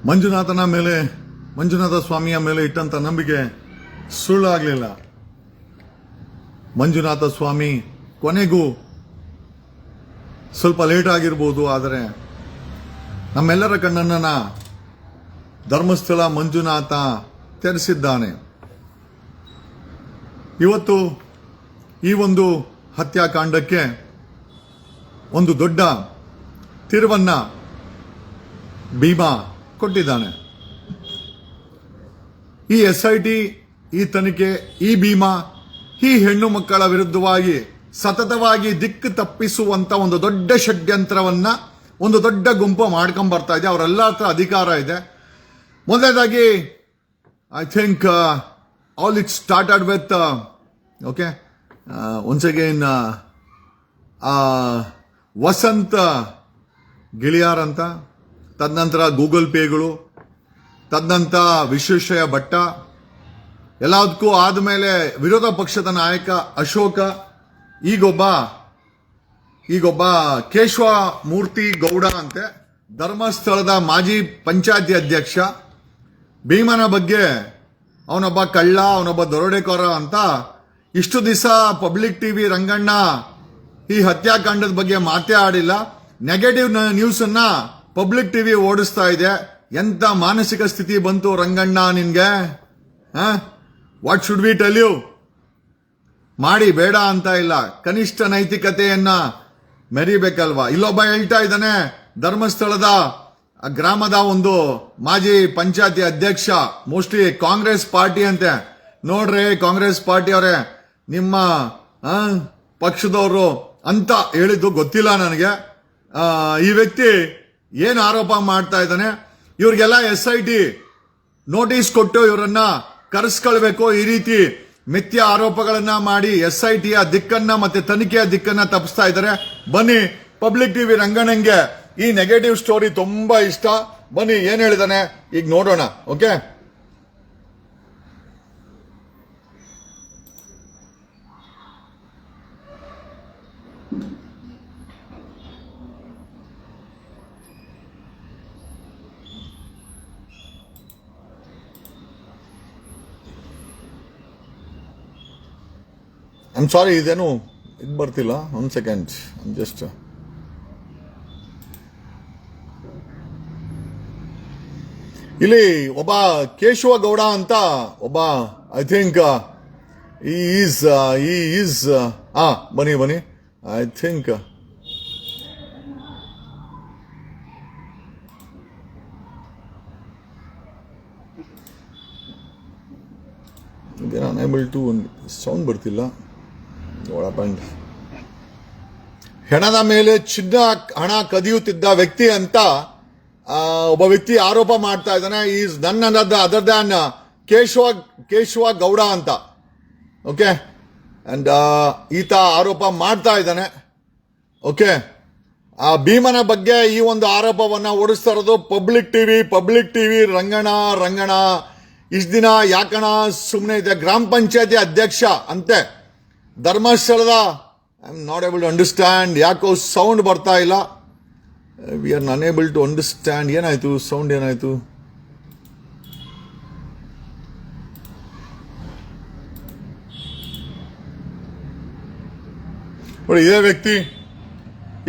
ಮಂಜುನಾಥ ಸ್ವಾಮಿಯ ಮೇಲೆ ಇಟ್ಟಂತ ನಂಬಿಕೆ ಸುಳ್ಳಾಗಲಿಲ್ಲ. ಮಂಜುನಾಥ ಸ್ವಾಮಿ ಕೊನೆಗೂ ಸ್ವಲ್ಪ ಲೇಟ್ ಆಗಿರ್ಬೋದು, ಆದರೆ ನಮ್ಮೆಲ್ಲರ ಕಣ್ಣನ್ನ ಧರ್ಮಸ್ಥಳ ಮಂಜುನಾಥ ತೆರೆಸಿದ್ದಾನೆ. ಇವತ್ತು ಈ ಒಂದು ಹತ್ಯಾಕಾಂಡಕ್ಕೆ ಒಂದು ದೊಡ್ಡ ತಿರುವನ್ನ ಭೀಮಾ ಕೊಟ್ಟಿದ್ದಾನೆ. ಈ SIT, ಈ ತನಿಖೆ, ಈ ಭೀಮಾ ಈ ಹೆಣ್ಣು ಮಕ್ಕಳ ವಿರುದ್ಧವಾಗಿ ಸತತವಾಗಿ ದಿಕ್ಕು ತಪ್ಪಿಸುವಂತ ಒಂದು ದೊಡ್ಡ ಷಡ್ಯಂತ್ರವನ್ನ ಒಂದು ದೊಡ್ಡ ಗುಂಪು ಮಾಡ್ಕೊಂಡ್ ಬರ್ತಾ ಇದೆ. ಅವರೆಲ್ಲ ಹತ್ರ ಅಧಿಕಾರ ಇದೆ. ಮೊದಲನೇದಾಗಿ I think all it started with once again Vasantha Giliyar ಅಂತ, ತದನಂತರ ಗೂಗಲ್ ಪೇಗಳು, ತದನಂತರ ವಿಶ್ವೇಶ್ವರಯ್ಯ ಭಟ್ಟ, ಎಲ್ಲದಕ್ಕೂ ಆದಮೇಲೆ ವಿರೋಧ ಪಕ್ಷದ ನಾಯಕ ಅಶೋಕ, ಈಗೊಬ್ಬ ಕೇಶವ ಮೂರ್ತಿ ಗೌಡ ಅಂತೆ, ಧರ್ಮಸ್ಥಳದ ಮಾಜಿ ಪಂಚಾಯತಿ ಅಧ್ಯಕ್ಷ. ಭೀಮನ ಬಗ್ಗೆ ಅವನೊಬ್ಬ ಕಳ್ಳ, ಅವನೊಬ್ಬ ದರೋಡೆಕೋರ ಅಂತ ಇಷ್ಟು ದಿವಸ ಪಬ್ಲಿಕ್ ಟಿವಿ ರಂಗಣ್ಣ ಈ ಹತ್ಯಾಕಾಂಡದ ಬಗ್ಗೆ ಮಾತೇ ಆಡಿಲ್ಲ. ನೆಗೆಟಿವ್ ನ್ಯೂಸ್ ಅನ್ನ ಪಬ್ಲಿಕ್ ಟಿವಿ ಓಡಿಸ್ತಾ ಇದೆ. ಎಂತ ಮಾನಸಿಕ ಸ್ಥಿತಿ ಬಂತು ರಂಗಣ್ಣ ನಿನ್ಗೆ? What should we tell you? ಮಾಡಿ ಬೇಡ ಅಂತ ಇಲ್ಲ, ಕನಿಷ್ಠ ನೈತಿಕತೆಯನ್ನ ಮೆರಿಬೇಕಲ್ವಾ? ಇಲ್ಲೊಬ್ಬ ಹೇಳ್ತಾ ಇದ್ದಾನೆ, ಧರ್ಮಸ್ಥಳದ ಗ್ರಾಮದ ಒಂದು ಮಾಜಿ ಪಂಚಾಯತಿ ಅಧ್ಯಕ್ಷ, ಮೋಸ್ಟ್ಲಿ ಕಾಂಗ್ರೆಸ್ ಪಾರ್ಟಿ ಅಂತೆ. ನೋಡ್ರಿ ಕಾಂಗ್ರೆಸ್ ಪಾರ್ಟಿ ಅವರೇ, ನಿಮ್ಮ ಪಕ್ಷದವರು ಅಂತ ಹೇಳಿದ್ದು ಗೊತ್ತಿಲ್ಲ ನನಗೆ. ಈ ವ್ಯಕ್ತಿ ಏನ್ ಆರೋಪ ಮಾಡ್ತಾ ಇದ್ದಾನೆ? ಇವ್ರಿಗೆಲ್ಲ SIT ನೋಟಿಸ್ ಕೊಟ್ಟು ಇವರನ್ನ ಕರೆಸ್ಕೊಳ್ಬೇಕು. ಈ ರೀತಿ ಮಿಥ್ಯ ಆರೋಪಗಳನ್ನ ಮಾಡಿ SITಯ ದಿಕ್ಕನ್ನ ಮತ್ತೆ ತನಿಖೆಯ ದಿಕ್ಕನ್ನ ತಪ್ಪಿಸ್ತಾ ಇದ್ದಾರೆ. ಬನ್ನಿ, ಪಬ್ಲಿಕ್ ಟಿವಿ ರಂಗಣ್ಣಂಗೆ ಈ ನೆಗೆಟಿವ್ ಸ್ಟೋರಿ ತುಂಬಾ ಇಷ್ಟ. ಬನ್ನಿ ಏನ್ ಹೇಳಿದಾನೆ ಈಗ ನೋಡೋಣ. ಓಕೆ, ಐಮ್ ಸಾರಿ, ಇದೇನು ಇದು ಬರ್ತಿಲ್ಲ. ಒಂದು ಸೆಕೆಂಡ್, ಜಸ್ಟ್ ಇಲ್ಲಿ ಒಬ್ಬ ಕೇಶವ ಗೌಡ ಅಂತ ಒಬ್ಬ, ಐ ಥಿಂಕ್ ಈಸ್ ಬನ್ನಿ ಐ ಥಿಂಕ್ ಅನೇಬಲ್ ಟು, ಒಂದು ಸೌಂಡ್ ಬರ್ತಿಲ್ಲ. ಹೆಣದ ಮೇಲೆ ಹಣ ಕದಿಯುತ್ತಿದ್ದ ವ್ಯಕ್ತಿ ಅಂತ ಒಬ್ಬ ವ್ಯಕ್ತಿ ಆರೋಪ ಮಾಡ್ತಾ ಇದ್ದಾನೆ. ಈಸ್ ನನ್ ಅದರ್ ದ್ಯಾನ್ ಕೇಶವ ಗೌಡ ಅಂತ. ಓಕೆ, ಅಂಡ್ ಈತ ಆರೋಪ ಮಾಡ್ತಾ ಇದ್ದಾನೆ. ಓಕೆ, ಆ ಭೀಮನ ಬಗ್ಗೆ ಈ ಒಂದು ಆರೋಪವನ್ನ ಓಡಿಸ್ತಾ ಇರೋದು ಪಬ್ಲಿಕ್ ಟಿವಿ ರಂಗಣ ಇಷ್ಟು ದಿನ ಯಾಕಣ ಸುಮ್ಮನೆ ಇದೆ? ಗ್ರಾಮ ಪಂಚಾಯತಿ ಅಧ್ಯಕ್ಷ ಅಂತೆ ಧರ್ಮಸ್ಥಳದ. I am not able to understand. ಯಾಕೋ ಸೌಂಡ್ ಬರ್ತಾ ಇಲ್ಲ. We are unable to understand. ಏನಾಯ್ತು ಸೌಂಡ್? ಏನಾಯ್ತು? ನೋಡಿ,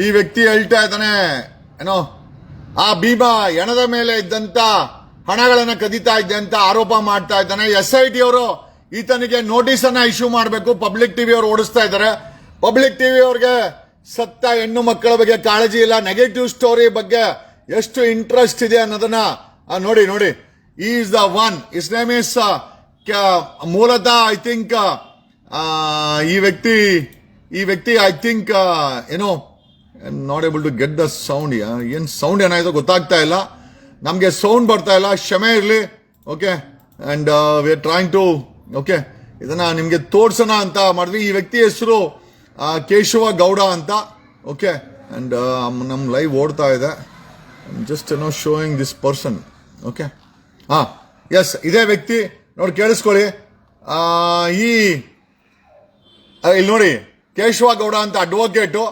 ಈ ವ್ಯಕ್ತಿ ಹೇಳ್ತಾ ಇದ್ದಾನೆ, ಏನೋ ಆ ಭೀಮಾ ಹೆಣದ ಮೇಲೆ ಇದ್ದಂತ ಹಣಗಳನ್ನ ಕದೀತಾ ಇದ್ದೆ ಅಂತ ಆರೋಪ ಮಾಡ್ತಾ ಇದ್ದಾನೆ. SIT ಅವರು ಈತನಿಗೆ ನೋಟಿಸ್ ಅನ್ನ ಇಶ್ಯೂ ಮಾಡಬೇಕು. ಪಬ್ಲಿಕ್ ಟಿವಿ ಅವರು ಓಡಿಸ್ತಾ ಇದ್ದಾರೆ. ಪಬ್ಲಿಕ್ ಟಿವಿ ಅವ್ರಿಗೆ ಸತ್ತ ಹೆಣ್ಣು ಮಕ್ಕಳ ಬಗ್ಗೆ ಕಾಳಜಿ ಇಲ್ಲ. ನೆಗೆಟಿವ್ ಸ್ಟೋರಿ ಬಗ್ಗೆ ಎಷ್ಟು ಇಂಟ್ರೆಸ್ಟ್ ಇದೆ ಅನ್ನೋದನ್ನ ನೋಡಿ. Is the one. His name is ಮೂಲತಃ ಐ ಥಿಂಕ್ ಈ ವ್ಯಕ್ತಿ ಐ ಥಿಂಕ್ ಏನೋ not able to get the sound. ಏನ್ ಸೌಂಡ್ ಏನಾಯ್ತು ಗೊತ್ತಾಗ್ತಾ ಇಲ್ಲ. ನಮ್ಗೆ ಸೌಂಡ್ ಬರ್ತಾ ಇಲ್ಲ, ಕ್ಷಮೆ ಇರಲಿ. Okay, and we are trying to okay ಇದನ್ನ ನಿಮ್ಗೆ ತೋರ್ಸೋಣ ಅಂತ ಮಾಡಿದ್ವಿ. ಈ ವ್ಯಕ್ತಿ ಹೆಸರು ಕೇಶವ ಗೌಡ ಅಂತ. ಓಕೆ, ಅಂಡ್ ನಮ್ ಲೈವ್ ಓಡ್ತಾ ಇದೆ. Just showing this person. Okay, yes, ಇದೇ ವ್ಯಕ್ತಿ ನೋಡಿ, ಕೇಳಿಸ್ಕೊಳ್ಳಿ. ಇಲ್ಲಿ ನೋಡಿ, ಕೇಶವ ಗೌಡ ಅಂತ ಅಡ್ವೊಕೇಟು.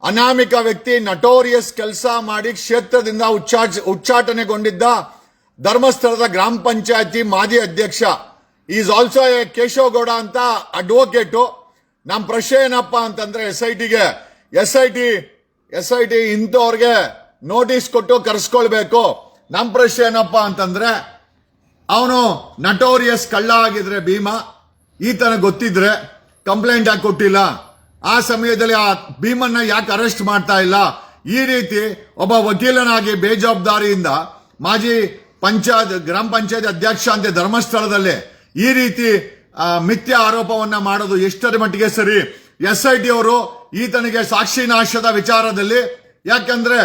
ಅನಾಮಿಕ ವ್ಯಕ್ತಿ ನಟೋರಿಯಸ್ ಕೆಲಸ ಮಾಡಿ ಕ್ಷೇತ್ರದಿಂದ ಉಚ್ಚಾಟನೆಗೊಂಡಿದ್ದ ಧರ್ಮಸ್ಥಳದ ಗ್ರಾಮ ಪಂಚಾಯತಿ ಮಾಜಿ ಅಧ್ಯಕ್ಷ ಈಸ್ ಆಲ್ಸೋ ಎ ಕೇಶವಗೌಡ ಅಂತ ಅಡ್ವೊಕೇಟು. ನಮ್ಮ ಪ್ರಶ್ನೆ ಏನಪ್ಪ ಅಂತಂದ್ರೆ ಎಸ್ ಐ ಟಿ ಇಂಥವ್ರಿಗೆ ನೋಟಿಸ್ ಕೊಟ್ಟು ಕರೆಸ್ಕೊಳ್ಬೇಕು. ನಮ್ಮ ಪ್ರಶ್ನೆ ಏನಪ್ಪ ಅಂತಂದ್ರೆ ಅವನು ನಟೋರಿಯಸ್ ಕಳ್ಳ ಆಗಿದ್ರೆ ಭೀಮಾ ಈತನ ಗೊತ್ತಿದ್ರೆ ಕಂಪ್ಲೇಂಟ್ ಯಾಕೆ ಕೊಟ್ಟಿಲ್ಲ? ಆ ಸಮಯದಲ್ಲಿ ಆ ಭೀಮನ್ನ ಯಾಕೆ ಅರೆಸ್ಟ್ ಮಾಡ್ತಾ ಇಲ್ಲ? ಈ ರೀತಿ ಒಬ್ಬ ವಕೀಲನಾಗಿ ಬೇಜವಾಬ್ದಾರಿಯಿಂದ ಮಾಜಿ ಗ್ರಾಮ ಪಂಚಾಯತ್ ಅಧ್ಯಕ್ಷ ಅಂತ ಧರ್ಮಸ್ಥಳದಲ್ಲಿ ಈ ರೀತಿ ಮಿಥ್ಯ ಆರೋಪವನ್ನ ಮಾಡೋದು ಎಷ್ಟರ ಮಟ್ಟಿಗೆ ಸರಿ? SIT ಅವರು ಈತನಿಗೆ ಸಾಕ್ಷಿ ನಾಶದ ವಿಚಾರದಲ್ಲಿ, ಯಾಕಂದ್ರೆ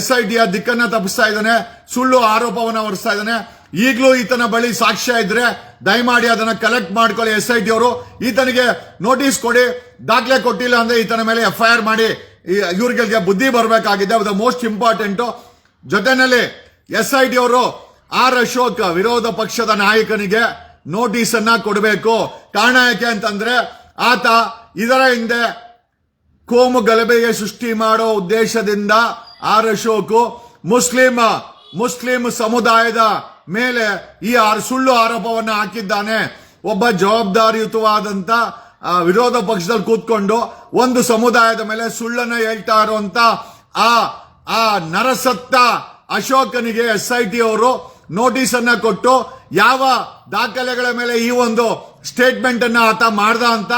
SIT ದಿಕ್ಕನ್ನ ತಪ್ಪಿಸ್ತಾ ಇದ್ದಾನೆ, ಸುಳ್ಳು ಆರೋಪವನ್ನ ಹೊರಿಸ್ತಾ ಇದ್ದಾನೆ. ಈಗಲೂ ಈತನ ಬಳಿ ಸಾಕ್ಷ್ಯ ಇದ್ರೆ ದಯಮಾಡಿ ಅದನ್ನ ಕಲೆಕ್ಟ್ ಮಾಡ್ಕೊಳ್ಳಿ. SIT ಅವರು ಈತನಿಗೆ ನೋಟಿಸ್ ಕೊಡಿ. ದಾಖಲೆ ಕೊಟ್ಟಿಲ್ಲ ಅಂದ್ರೆ ಈತನ ಮೇಲೆ FIR ಮಾಡಿ ಇವ್ರಿಗೆ ಬುದ್ಧಿ ಬರಬೇಕಾಗಿದೆ. The most important. ಜೊತೆನಲ್ಲಿ SIT ಅವರು ಆರ್ ಅಶೋಕ್ ವಿರೋಧ ಪಕ್ಷದ ನಾಯಕನಿಗೆ ನೋಟಿಸ್ ಅನ್ನ ಕೊಡಬೇಕು. ಕಾರಣ ಯಾಕೆ ಅಂತಂದ್ರೆ ಆತ ಇದರ ಹಿಂದೆ ಕೋಮು ಗಲಭೆಗೆ ಸೃಷ್ಟಿ ಮಾಡೋ ಉದ್ದೇಶದಿಂದ ಆರ್ ಅಶೋಕ್ ಮುಸ್ಲಿಂ ಸಮುದಾಯದ ಮೇಲೆ ಈ ಸುಳ್ಳು ಆರೋಪವನ್ನ ಹಾಕಿದ್ದಾನೆ. ಒಬ್ಬ ಜವಾಬ್ದಾರಿಯುತವಾದಂತ ವಿರೋಧ ಪಕ್ಷದಲ್ಲಿ ಕೂತ್ಕೊಂಡು ಒಂದು ಸಮುದಾಯದ ಮೇಲೆ ಸುಳ್ಳನ್ನ ಹೇಳ್ತಾ ಇರುವಂತ ಆ ನರಸತ್ತ ಅಶೋಕನಿಗೆ SIT ಅವರು ನೋಟಿಸ್ ಅನ್ನ ಕೊಟ್ಟು ಯಾವ ದಾಖಲೆಗಳ ಮೇಲೆ ಈ ಒಂದು ಸ್ಟೇಟ್ಮೆಂಟ್ ಅನ್ನ ಆತ ಮಾಡ್ದ ಅಂತ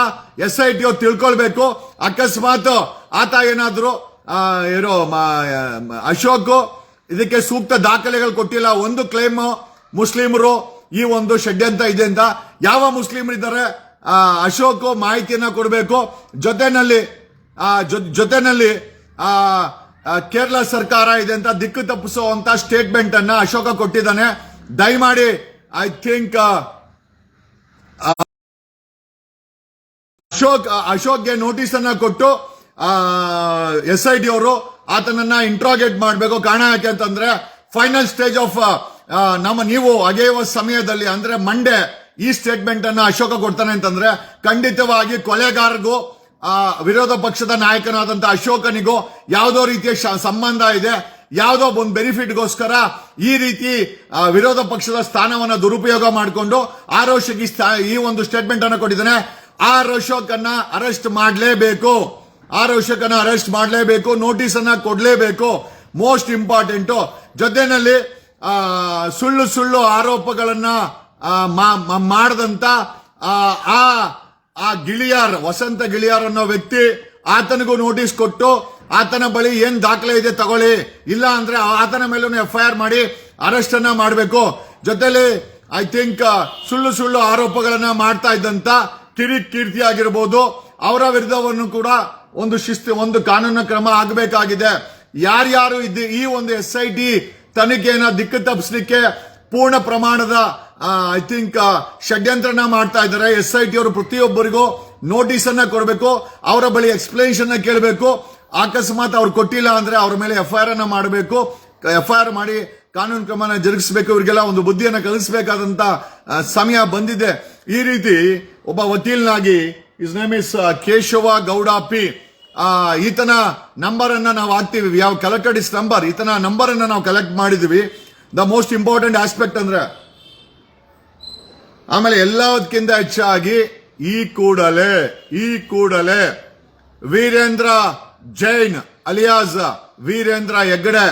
SIT ಅವರು ತಿಳ್ಕೊಳ್ಬೇಕು. ಅಕಸ್ಮಾತ್ ಆತ ಏನಾದ್ರು ಅಶೋಕ್ ಇದಕ್ಕೆ ಸೂಕ್ತ ದಾಖಲೆಗಳು ಕೊಟ್ಟಿಲ್ಲ, ಒಂದು ಕ್ಲೈಮ್ ಮುಸ್ಲಿಮರು ಈ ಒಂದು ಷಡ್ಯಂತ್ರ ಇದೆ ಅಂತ, ಯಾವ ಮುಸ್ಲಿಮರಿದ್ದಾರೆ ಅಶೋಕ್ ಮಾಹಿತಿಯನ್ನ ಕೊಡಬೇಕು. ಜೊತೆನಲ್ಲಿ ಕೇರಳ ಸರ್ಕಾರ ಇದೆ ಅಂತ ದಿಕ್ಕು ತಪ್ಪಿಸುವಂತ ಸ್ಟೇಟ್ಮೆಂಟ್ ಅನ್ನ ಅಶೋಕ ಕೊಟ್ಟಿದ್ದಾನೆ. ದಯಮಾಡಿ ಐ ಥಿಂಕ್ ಅಶೋಕ್ಗೆ ನೋಟಿಸ್ ಅನ್ನ ಕೊಟ್ಟು SIT ಅವರು ಆತನನ್ನ ಇಂಟ್ರಾಗೇಟ್ ಮಾಡಬೇಕು. ಕಾರಣ ಯಾಕೆ ಅಂತಂದ್ರೆ ಫೈನಲ್ ಸ್ಟೇಜ್ ಆಫ್ ನೀವು ಅಗೆಯುವ ಸಮಯದಲ್ಲಿ ಅಂದ್ರೆ ಮಂಡೇ ಈ ಸ್ಟೇಟ್ಮೆಂಟ್ ಅನ್ನ ಅಶೋಕ ಕೊಡ್ತಾನೆ ಅಂತಂದ್ರೆ ಖಂಡಿತವಾಗಿ ಕೊಲೆಗಾರರಿಗೂ ವಿರೋಧ ಪಕ್ಷದ ನಾಯಕನಾದಂತಹ ಅಶೋಕನಿಗೂ ಯಾವುದೋ ರೀತಿಯ ಸಂಬಂಧ ಇದೆ. ಯಾವುದೋ ಒಂದು ಬೆನಿಫಿಟ್ಗೋಸ್ಕರ ಈ ರೀತಿ ವಿರೋಧ ಪಕ್ಷದ ಸ್ಥಾನವನ್ನ ದುರುಪಯೋಗ ಮಾಡಿಕೊಂಡು ಆರ್ ಅಶೋಕ್ ಈ ಒಂದು ಸ್ಟೇಟ್ಮೆಂಟ್ ಅನ್ನು ಕೊಟ್ಟಿದ್ದಾನೆ. ಆರ್ ಅಶೋಕ್ ಅನ್ನ ಅರೆಸ್ಟ್ ಮಾಡಲೇಬೇಕು. ನೋಟಿಸ್ ಅನ್ನ ಕೊಡಲೇಬೇಕು. Most important. ಜೊತೆನಲ್ಲಿ ಸುಳ್ಳು ಆರೋಪಗಳನ್ನ ಮಾಡದಂತ ವಸಂತ ಗಿಳಿಯಾರ್ ಅನ್ನೋ ವ್ಯಕ್ತಿ ಆತನಿಗೂ ನೋಟಿಸ್ ಕೊಟ್ಟು ಆತನ ಬಳಿ ಏನ್ ದಾಖಲೆ ಇದೆ ತಗೊಳ್ಳಿ, ಇಲ್ಲ ಅಂದ್ರೆ ಆತನ ಮೇಲೂ FIR ಮಾಡಿ ಅರೆಸ್ಟ್ ಅನ್ನ ಮಾಡಬೇಕು. ಜೊತೆಲಿ ಐ ಥಿಂಕ್ ಸುಳ್ಳು ಆರೋಪಗಳನ್ನ ಮಾಡ್ತಾ ಇದ್ದಂತ ಕೀರ್ತಿ ಆಗಿರ್ಬೋದು, ಅವರ ವಿರುದ್ಧವನ್ನು ಕೂಡ ಒಂದು ಕಾನೂನು ಕ್ರಮ ಆಗಬೇಕಾಗಿದೆ. ಯಾರ್ಯಾರು ಈ ಒಂದು SIT ತನಿಖೆಯನ್ನ ದಿಕ್ಕು ತಪ್ಪಿಸಲಿಕ್ಕೆ ಪೂರ್ಣ ಪ್ರಮಾಣದ ಐ ಥಿಂಕ್ ಷಡ್ಯಂತ್ರನ ಮಾಡ್ತಾ ಇದ್ದಾರೆ. SIT ಅವರು ಪ್ರತಿಯೊಬ್ಬರಿಗೂ ನೋಟಿಸ್ ಅನ್ನ ಕೊಡಬೇಕು, ಅವರ ಬಳಿ ಎಕ್ಸ್ಪ್ಲನೇಷನ್ ಕೇಳಬೇಕು. ಅಕಸ್ಮಾತ್ ಅವ್ರು ಕೊಟ್ಟಿಲ್ಲ ಅಂದ್ರೆ ಅವ್ರ ಮೇಲೆ FIR ಅನ್ನ ಮಾಡಬೇಕು. FIR ಮಾಡಿ ಕಾನೂನು ಕ್ರಮನ ಜರುಗಿಸಬೇಕು. ಇವರಿಗೆಲ್ಲ ಒಂದು ಬುದ್ಧಿಯನ್ನ ಕಲಿಸಬೇಕಾದಂತ ಸಮಯ ಬಂದಿದೆ. ಈ ರೀತಿ ಒಬ್ಬ ವಕೀಲನಾಗಿ his name is Keshava Gowda P. ಈತನ ನಂಬರ್ ಅನ್ನ ನಾವು ಹಾಕ್ತಿವಿ, ಯಾವ ಕಲೆಕ್ಟೆಡ್ ಇಸ್ ನಂಬರ್, ಈತನ ನಂಬರ್ ಅನ್ನ ನಾವು ಕಲೆಕ್ಟ್ ಮಾಡಿದ್ವಿ. ದ ಮೋಸ್ಟ್ ಇಂಪಾರ್ಟೆಂಟ್ ಆಸ್ಪೆಕ್ಟ್ ಅಂದ್ರೆ ಆಮೇಲೆ ಎಲ್ಲದಕ್ಕಿಂತ ಹೆಚ್ಚಾಗಿ ಈ ಕೂಡಲೇ ವೀರೇಂದ್ರ ಜೈನ್ ಅಲಿಯಾಸ್ ವೀರೇಂದ್ರ ಹೆಗ್ಗಡೆ,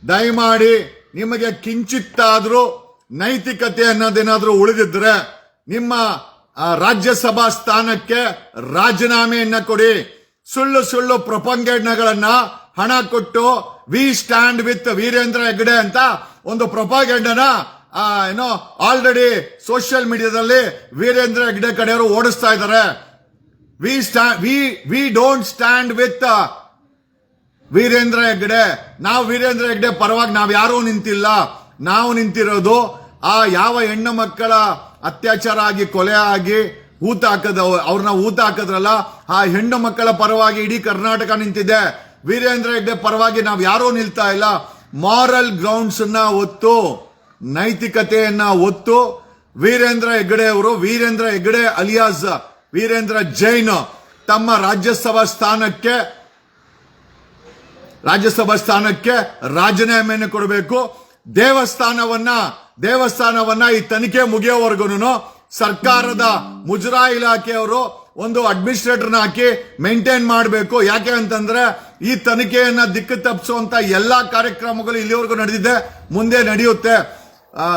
ದಯಮಾಡಿ ನಿಮಗೆ ಕಿಂಚಿತ್ತಾದ್ರೂ ನೈತಿಕತೆ ಅನ್ನೋದೇನಾದ್ರೂ ಉಳಿದಿದ್ರೆ ನಿಮ್ಮ ರಾಜ್ಯಸಭಾ ಸ್ಥಾನಕ್ಕೆ ರಾಜೀನಾಮೆಯನ್ನ ಕೊಡಿ. ಸುಳ್ಳು ಪ್ರೊಪಗಂಡಗಳನ್ನ ಹಣ ಕೊಟ್ಟು we stand with Veerendra Heggade ಅಂತ ಒಂದು ಪ್ರೊಪಗಂಡನ ಆಲ್ರೆಡಿ ಸೋಷಿಯಲ್ ಮೀಡಿಯಾದಲ್ಲಿ ವೀರೇಂದ್ರ ಹೆಗ್ಗಡೆ ಕಡೆಯವರು ಓಡಿಸ್ತಾ ಇದ್ದಾರೆ. We don't stand with Veerendra Heggade. ನಾವು ವೀರೇಂದ್ರ ಹೆಗ್ಗಡೆ ಪರವಾಗಿ ನಾವು ಯಾರೂ ನಿಂತಿಲ್ಲ. ನಾವು ನಿಂತಿರೋದು ಯಾವ ಹೆಣ್ಣು ಮಕ್ಕಳ ಅತ್ಯಾಚಾರ ಆಗಿ ಕೊಲೆ ಆಗಿ ಅವ್ರನ್ನ ಊತ ಹಾಕದ್ರಲ್ಲ, ಆ ಹೆಣ್ಣು ಮಕ್ಕಳ ಪರವಾಗಿ ಇಡೀ ಕರ್ನಾಟಕ ನಿಂತಿದೆ. ವೀರೇಂದ್ರ ಹೆಗ್ಗಡೆ ಪರವಾಗಿ ನಾವು ಯಾರೂ ನಿಲ್ತಾ ಇಲ್ಲ. ಮಾರಲ್ ಗ್ರೌಂಡ್ಸ್ ಒತ್ತು, ನೈತಿಕತೆಯನ್ನ ಒತ್ತು ವೀರೇಂದ್ರ ಹೆಗ್ಗಡೆ ಅಲಿಯಾಸ್ ವೀರೇಂದ್ರ ಜೈನ್ ತಮ್ಮ ರಾಜ್ಯಸಭಾ ಸ್ಥಾನಕ್ಕೆ ರಾಜ್ಯಸಭಾ ಸ್ಥಾನಕ್ಕೆ ರಾಜೀನಾಮೆಯನ್ನು ಕೊಡಬೇಕು. ದೇವಸ್ಥಾನವನ್ನ ಈ ತನಿಖೆ ಮುಗಿಯೋವರೆಗೂ ಸರ್ಕಾರದ ಮುಜರಾಯಿ ಇಲಾಖೆಯವರು ಒಂದು ಅಡ್ಮಿನಿಸ್ಟ್ರೇಟರ್ನ ಹಾಕಿ ಮೇಂಟೈನ್ ಮಾಡಬೇಕು. ಯಾಕೆ ಅಂತಂದ್ರೆ ಈ ತನಿಖೆಯನ್ನ ದಿಕ್ಕು ತಪ್ಪಿಸುವಂತ ಎಲ್ಲಾ ಕಾರ್ಯಕ್ರಮಗಳು ಇಲ್ಲಿವರೆಗೂ ನಡೆದಿದೆ, ಮುಂದೆ ನಡೆಯುತ್ತೆ.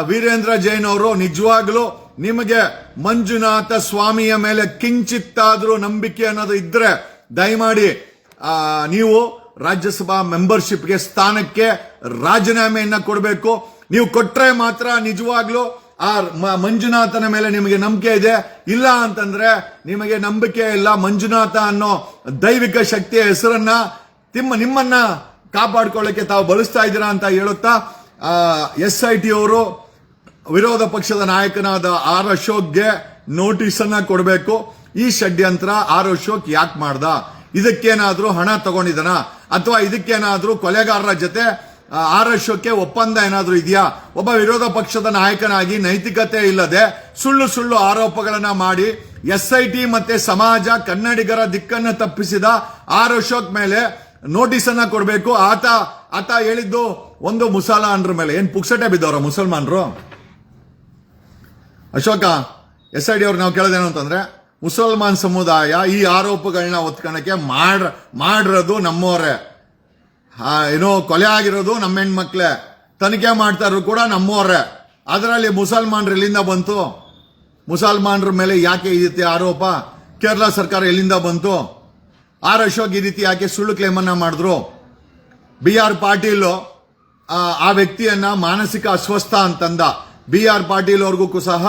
ವೀರೇಂದ್ರ ಜೈನ್ ಅವರು ನಿಜವಾಗ್ಲೂ ನಿಮಗೆ ಮಂಜುನಾಥ ಸ್ವಾಮಿಯ ಮೇಲೆ ಕಿಂಚಿತ್ತಾದ್ರೂ ನಂಬಿಕೆ ಅನ್ನೋದು ಇದ್ರೆ ದಯಮಾಡಿ ನೀವು ರಾಜ್ಯಸಭಾ ಮೆಂಬರ್ಶಿಪ್ಗೆ ಸ್ಥಾನಕ್ಕೆ ರಾಜೀನಾಮೆಯನ್ನ ಕೊಡಬೇಕು. ನೀವು ಕೊಟ್ರೆ ಮಾತ್ರ ನಿಜವಾಗ್ಲೂ ಆ ಮಂಜುನಾಥನ ಮೇಲೆ ನಿಮಗೆ ನಂಬಿಕೆ ಇದೆ. ಇಲ್ಲ ಅಂತಂದ್ರೆ ನಿಮಗೆ ನಂಬಿಕೆ ಇಲ್ಲ. ಮಂಜುನಾಥ ಅನ್ನೋ ದೈವಿಕ ಶಕ್ತಿಯ ಹೆಸರನ್ನ ನಿಮ್ಮನ್ನ ಕಾಪಾಡ್ಕೊಳ್ಳಕ್ಕೆ ತಾವು ಬಳಸ್ತಾ ಇದ್ದೀರಾ ಅಂತ ಹೇಳುತ್ತಾ SIT ಅವರು ವಿರೋಧ ಪಕ್ಷದ ನಾಯಕನಾದ ಆರ್ ಅಶೋಕ್ಗೆ ನೋಟಿಸ್ ಅನ್ನ ಕೊಡಬೇಕು. ಈ ಷಡ್ಯಂತ್ರ ಆರ್ ಅಶೋಕ್ ಯಾಕೆ ಮಾಡ್ದ? ಇದಕ್ಕೇನಾದ್ರೂ ಹಣ ತಗೊಂಡಿದನ ಅಥವಾ ಇದಕ್ಕೇನಾದ್ರೂ ಕೊಲೆಗಾರರ ಜೊತೆ ಆರ್ ಅಶೋಕ್ಗೆ ಒಪ್ಪಂದ ಏನಾದ್ರೂ ಇದೆಯಾ? ಒಬ್ಬ ವಿರೋಧ ಪಕ್ಷದ ನಾಯಕನಾಗಿ ನೈತಿಕತೆ ಇಲ್ಲದೆ ಸುಳ್ಳು ಆರೋಪಗಳನ್ನ ಮಾಡಿ SIT ಮತ್ತೆ ಸಮಾಜ ಕನ್ನಡಿಗರ ದಿಕ್ಕನ್ನು ತಪ್ಪಿಸಿದ ಆರ್ ಅಶೋಕ್ ಮೇಲೆ ನೋಟಿಸ್ ಅನ್ನ ಕೊಡಬೇಕು. ಆತ ಹೇಳಿದ್ದು ಒಂದು ಮುಸಲ್ಮಾನರ ಮೇಲೆ. ಏನ್ ಪುಕ್ಸಟೆ ಬಿದ್ದವ್ರ ಮುಸಲ್ಮಾನರು? ಅಶೋಕ, SIT ಅವ್ರು ನಾವು ಕೇಳೋದೇನು ಅಂತಂದ್ರೆ, ಮುಸಲ್ಮಾನ್ ಸಮುದಾಯ ಈ ಆರೋಪಗಳನ್ನ ಒತ್ಕೊಳಕ್ಕೆ ಮಾಡಿರೋದು ನಮ್ಮವರೇ, ಏನೋ ಕೊಲೆ ಆಗಿರೋದು ನಮ್ಮ ಹೆಣ್ಮಕ್ಳೇ, ತನಿಖೆ ಮಾಡ್ತಾ ಇರೋದು ಕೂಡ ನಮ್ಮವರೇ. ಅದರಲ್ಲಿ ಮುಸಲ್ಮಾನರು ಎಲ್ಲಿಂದ ಬಂತು? ಮುಸಲ್ಮಾನರ ಮೇಲೆ ಯಾಕೆ ಈ ರೀತಿ ಆರೋಪ? ಕೇರಳ ಸರ್ಕಾರ ಎಲ್ಲಿಂದ ಬಂತು? ಆರ್ ಅಶೋಕ್ ಈ ರೀತಿ ಯಾಕೆ ಸುಳ್ಳು ಕ್ಲೇಮ್ ಅನ್ನ ಮಾಡಿದ್ರು? BR ಪಾಟೀಲ್ ಆ ವ್ಯಕ್ತಿಯನ್ನ ಮಾನಸಿಕ ಅಸ್ವಸ್ಥ ಅಂತಂದ. BR ಪಾಟೀಲ್ ಅವ್ರಿಗೂ ಸಹ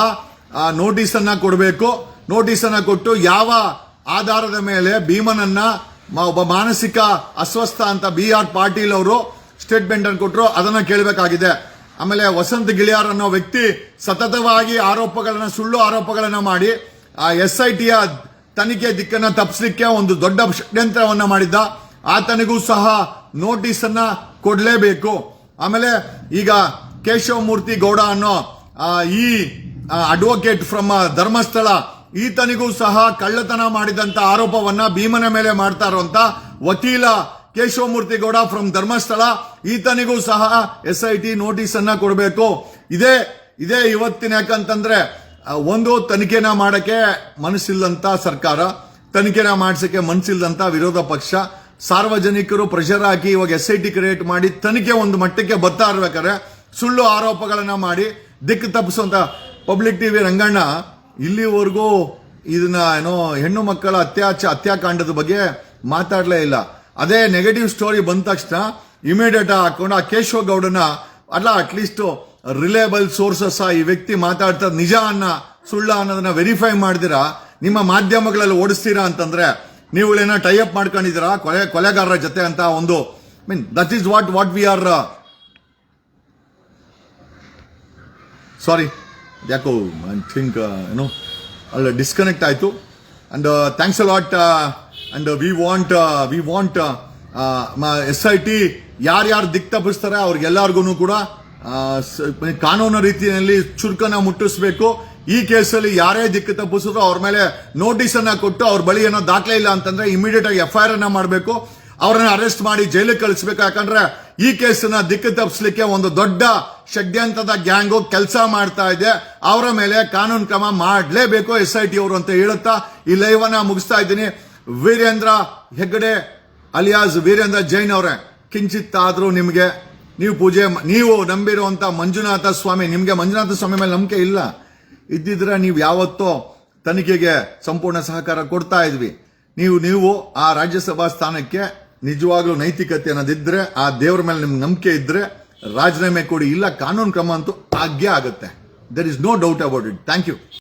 ನೋಟಿಸ್ ಅನ್ನ ಕೊಡಬೇಕು. ನೋಟಿಸ್ ಅನ್ನ ಕೊಟ್ಟು ಯಾವ ಆಧಾರದ ಮೇಲೆ ಭೀಮನನ್ನ ಒಬ್ಬ ಮಾನಸಿಕ ಅಸ್ವಸ್ಥ ಅಂತ BR ಪಾಟೀಲ್ ಅವರು ಸ್ಟೇಟ್ಮೆಂಟ್ ಅನ್ನು ಕೊಟ್ಟರು, ಅದನ್ನ ಕೇಳಬೇಕಾಗಿದೆ. ಆಮೇಲೆ ವಸಂತ್ ಗಿಳಿಯಾರ್ ಅನ್ನೋ ವ್ಯಕ್ತಿ ಸತತವಾಗಿ ಸುಳ್ಳು ಆರೋಪಗಳನ್ನ ಮಾಡಿ SITಯ ತನಿಖೆ ದಿಕ್ಕನ್ನ ತಪ್ಪಿಸಲಿಕ್ಕೆ ಒಂದು ದೊಡ್ಡ ಷಡ್ಯಂತ್ರವನ್ನ ಮಾಡಿದ್ದ. ಆತನಿಗೂ ಸಹ ನೋಟಿಸ್ ಅನ್ನ ಕೊಡಲೇಬೇಕು. ಆಮೇಲೆ ಈಗ ಕೇಶವಮೂರ್ತಿ ಗೌಡ ಅನ್ನೋ ಈ ಅಡ್ವೊಕೇಟ್ ಫ್ರಮ್ ಧರ್ಮಸ್ಥಳ, ಈತನಿಗೂ ಸಹ ಕಳ್ಳತನ ಮಾಡಿದಂತ ಆರೋಪವನ್ನ ಭೀಮನ ಮೇಲೆ ಮಾಡ್ತಾ ಇರುವಂತ ವಕೀಲ ಕೇಶವಮೂರ್ತಿ ಗೌಡ ಫ್ರಮ್ ಧರ್ಮಸ್ಥಳ, ಈತನಿಗೂ ಸಹ SIT ನೋಟಿಸ್ ಅನ್ನ ಕೊಡಬೇಕು. ಇದೇ ಇವತ್ತಿನ ಯಾಕಂತಂದ್ರೆ ಒಂದು ತನಿಖೆನ ಮಾಡಕ್ಕೆ ಮನಸ್ಸಿಲ್ಲಂತ ಸರ್ಕಾರ, ತನಿಖೆನ ಮಾಡಿಸಕ್ಕೆ ಮನಸ್ಸಿಲ್ಲಂತ ವಿರೋಧ ಪಕ್ಷ, ಸಾರ್ವಜನಿಕರು ಪ್ರೆಷರ್ ಹಾಕಿ ಇವಾಗ SIT ಕ್ರಿಯೇಟ್ ಮಾಡಿ ತನಿಖೆ ಒಂದು ಮಟ್ಟಕ್ಕೆ ಬರ್ತಾ ಇರ್ಬೇಕಾದ್ರೆ ಸುಳ್ಳು ಆರೋಪಗಳನ್ನ ಮಾಡಿ ದಿಕ್ಕು ತಪ್ಪಿಸುವಂತ ಪಬ್ಲಿಕ್ ಟಿವಿ ರಂಗಣ್ಣ ಇಲ್ಲಿವರೆಗೂ ಇದನ್ನ ಹೆಣ್ಣು ಮಕ್ಕಳ ಹತ್ಯಾಕಾಂಡದ ಬಗ್ಗೆ ಮಾತಾಡ್ಲೇ ಇಲ್ಲ. ಅದೇ ನೆಗೆಟಿವ್ ಸ್ಟೋರಿ ಬಂದ ತಕ್ಷಣ ಇಮಿಡಿಯೇಟ್ ಹಾಕೊಂಡು ಆ ಕೇಶವ ಗೌಡನ ಅಟ್ಲೀಸ್ಟ್ ರಿಲೇಬಲ್ ಸೋರ್ಸಸ್ ಈ ವ್ಯಕ್ತಿ ಮಾತಾಡ್ತಾ ನಿಜ ಸುಳ್ಳ ಅನ್ನೋದನ್ನ ವೆರಿಫೈ ಮಾಡಿದಿರಾ ನಿಮ್ಮ ಮಾಧ್ಯಮಗಳಲ್ಲಿ ಓಡಿಸ್ತೀರಾ ಅಂತಂದ್ರೆ ನೀವುಗಳೇನ ಟೈ ಅಪ್ ಮಾಡ್ಕೊಂಡಿದ್ದೀರಾ ಕೊಲೆಗಾರರ ಜೊತೆ ಅಂತ ಒಂದು that is what we are sorry ಯಾಕೋ ಐ ಥಿಂಕ್ ಅಲ್ಲ ಡಿಸ್ಕನೆಕ್ಟ್ ಆಯ್ತು. And thanks a lot. And we want SIT ಯಾರ್ಯಾರು ದಿಕ್ ತಪ್ಪಿಸ್ತಾರೆ ಅವ್ರಿಗೆಲ್ಲರಿಗೂ ಕೂಡ ಕಾನೂನು ರೀತಿಯಲ್ಲಿ ಚುರುಕನ್ನ ಮುಟ್ಟಿಸಬೇಕು. ಈ ಕೇಸಲ್ಲಿ ಯಾರೇ ದಿಕ್ಕು ತಪ್ಪಿಸಿದ್ರು ಅವ್ರ ಮೇಲೆ ನೋಟಿಸ್ ಅನ್ನ ಕೊಟ್ಟು ಅವ್ರ ಬಳಿ ಏನೋ ದಾಖಲೆ ಇಲ್ಲ ಅಂತಂದ್ರೆ ಇಮಿಡಿಯೇಟ್ ಆಗಿ FIR ಅನ್ನ ಮಾಡಬೇಕು, ಅವರನ್ನ ಅರೆಸ್ಟ್ ಮಾಡಿ ಜೈಲಿಗೆ ಕಳಿಸಬೇಕು. ಯಾಕಂದ್ರೆ ಈ ಕೇಸನ್ನ ದಿಕ್ಕು ತಪ್ಪಿಸಲಿಕ್ಕೆ ಒಂದು ದೊಡ್ಡ ಷಡ್ಯಂತ್ರದ ಗ್ಯಾಂಗು ಕೆಲಸ ಮಾಡ್ತಾ ಇದೆ. ಅವರ ಮೇಲೆ ಕಾನೂನು ಕ್ರಮ ಮಾಡಲೇಬೇಕು SIT ಅವರು ಅಂತ ಹೇಳುತ್ತಾ ಈ ಲೈವ್ ಅನ್ನ ಮುಗಿಸ್ತಾ ಇದ್ದೀನಿ. ವೀರೇಂದ್ರ ಹೆಗ್ಗಡೆ ಅಲಿಯಾಸ್ ವೀರೇಂದ್ರ ಜೈನ್ ಅವರೇ, ಕಿಂಚಿತ್ತಾದ್ರೂ ನಿಮಗೆ ನೀವು ನಂಬಿರುವಂತ ಮಂಜುನಾಥ ಸ್ವಾಮಿ, ನಿಮ್ಗೆ ಮಂಜುನಾಥ ಸ್ವಾಮಿ ಮೇಲೆ ನಂಬಿಕೆ ಇಲ್ಲ ಇದ್ದಿದ್ರೆ ನೀವು ಯಾವತ್ತೋ ತನಿಖೆಗೆ ಸಂಪೂರ್ಣ ಸಹಕಾರ ಕೊಡ್ತಾ ಇದ್ವಿ. ನೀವು ಆ ರಾಜ್ಯಸಭಾ ಸ್ಥಾನಕ್ಕೆ ನಿಜವಾಗ್ಲೂ ನೈತಿಕತೆ ಅನ್ನೋದಿದ್ರೆ, ಆ ದೇವರ ಮೇಲೆ ನಿಮ್ಗೆ ನಂಬಿಕೆ ಇದ್ರೆ ರಾಜೀನಾಮೆ ಕೊಡಿ. ಇಲ್ಲ ಕಾನೂನು ಕ್ರಮ ಅಂತೂ ಆಗುತ್ತೆ. There is no doubt about it. Thank you.